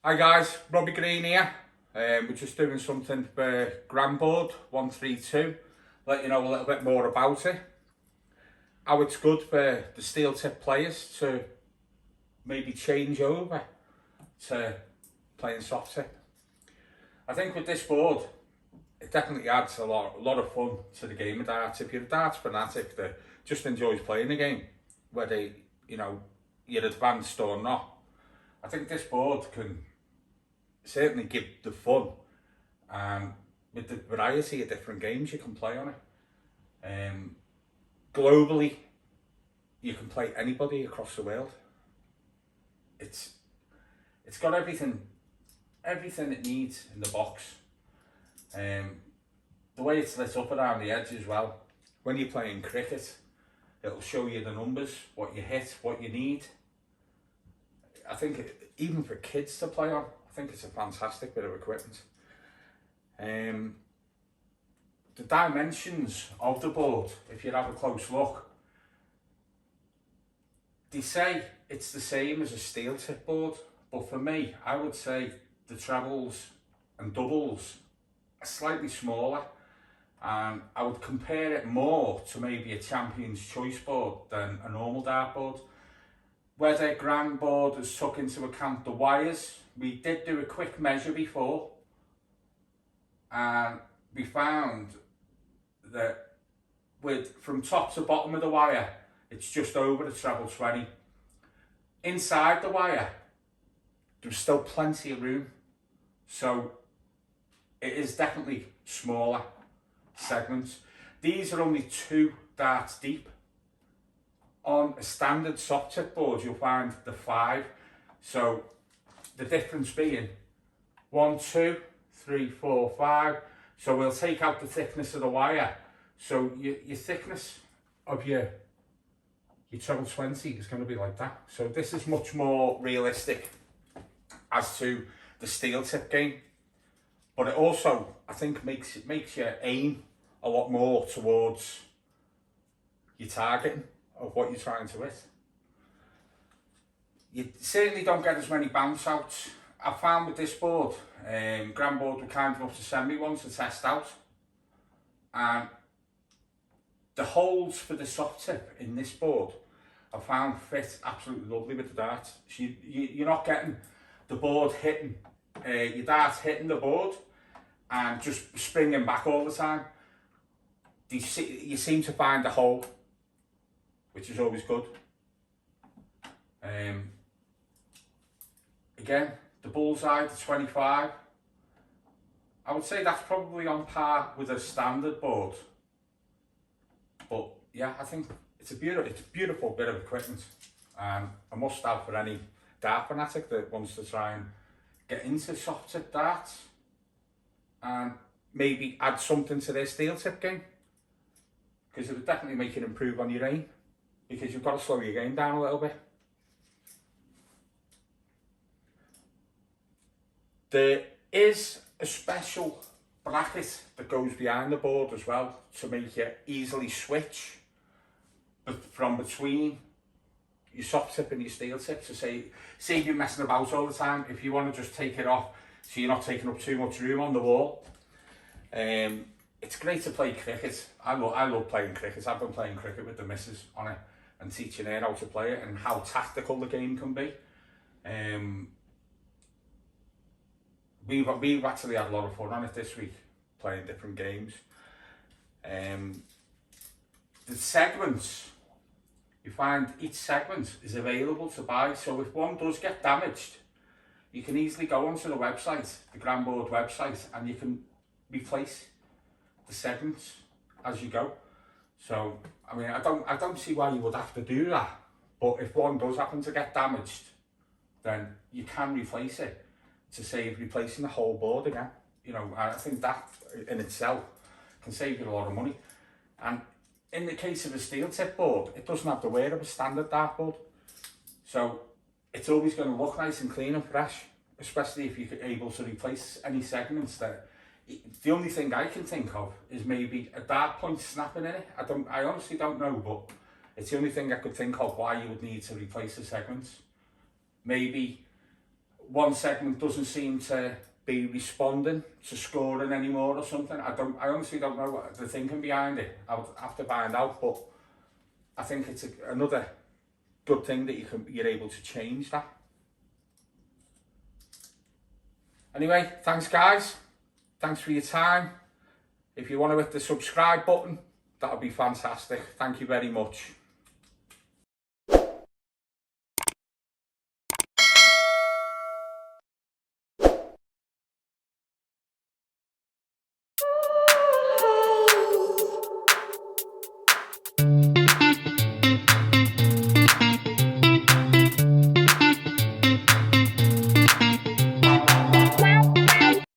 Hi guys, Robbie Green here. We're just doing something for Granboard 132. Let you know a little bit more about it. How it's good for the steel tip players to maybe change over to playing soft tip. I think with this board, it definitely adds a lot of fun to the game of darts. If you're a darts fanatic that just enjoys playing the game, whether you're advanced or not, I think this board can certainly give the fun with the variety of different games you can play on it. Globally, you can play anybody across the world. It's got everything it needs in the box. The way it's lit up around the edge as well. When you're playing cricket, it'll show you the numbers, what you hit, what you need. I think even for kids to play on, I think it's a fantastic bit of equipment. The dimensions of the board, if you have a close look, they say it's the same as a steel tip board, but for me, I would say the trebles and doubles are slightly smaller, and I would compare it more to maybe a Champion's Choice board than a normal dart board. Whether Granboard has took into account the wires, we did do a quick measure before, and we found that from top to bottom of the wire, it's just over the treble 20. Inside the wire, there's still plenty of room, so it is definitely smaller segments. These are only 2 darts deep. On a standard soft tip board, you'll find the 5. So the difference being 1, 2, 3, 4, 5. So we'll take out the thickness of the wire. So your thickness of your treble 20 is going to be like that. So this is much more realistic as to the steel tip game. But it also, I think, makes you aim a lot more towards your targeting of what you're trying to hit. You certainly don't get as many bounce outs. I found with this board, Granboard were kind enough to send me one to test out, and the holes for the soft tip in this board I found fit absolutely lovely with the dart. So you're not getting the board hitting, your dart hitting the board and just springing back all the time. You seem to find a hole, which is always good. Again, the bullseye, the 25, I would say that's probably on par with a standard board. But yeah, I think it's a beautiful bit of equipment, and a must have for any dart fanatic that wants to try and get into soft tip darts and maybe add something to their steel tip game, because it would definitely make you improve on your aim, because you've got to slow your game down a little bit. There is a special bracket that goes behind the board as well to make you easily switch from between your soft tip and your steel tip. So say you're messing about all the time, if you want to just take it off so you're not taking up too much room on the wall. It's great to play cricket. I love playing cricket. I've been playing cricket with the missus on it and teaching her how to play it and how tactical the game can be. We've actually had a lot of fun on it this week, playing different games. The segments, you find each segment is available to buy, so if one does get damaged, you can easily go onto the website, the Granboard website, and you can replace the segments as you go. So I mean, I don't see why you would have to do that, but if one does happen to get damaged, then you can replace it to save replacing the whole board again. You know, I think that in itself can save you a lot of money. And in the case of a steel tip board, it doesn't have the wear of a standard dartboard, so it's always going to look nice and clean and fresh, especially if you're able to replace any segments. That the only thing I can think of is maybe a dart point snapping in it. I honestly don't know, but it's the only thing I could think of why you would need to replace the segments. Maybe one segment doesn't seem to be responding to scoring anymore or something. I honestly don't know what the thinking behind it. I'll have to find out, but I think it's another good thing that you're able to change that. Anyway, thanks guys. Thanks for your time. If you want to hit the subscribe button, that would be fantastic. Thank you very much.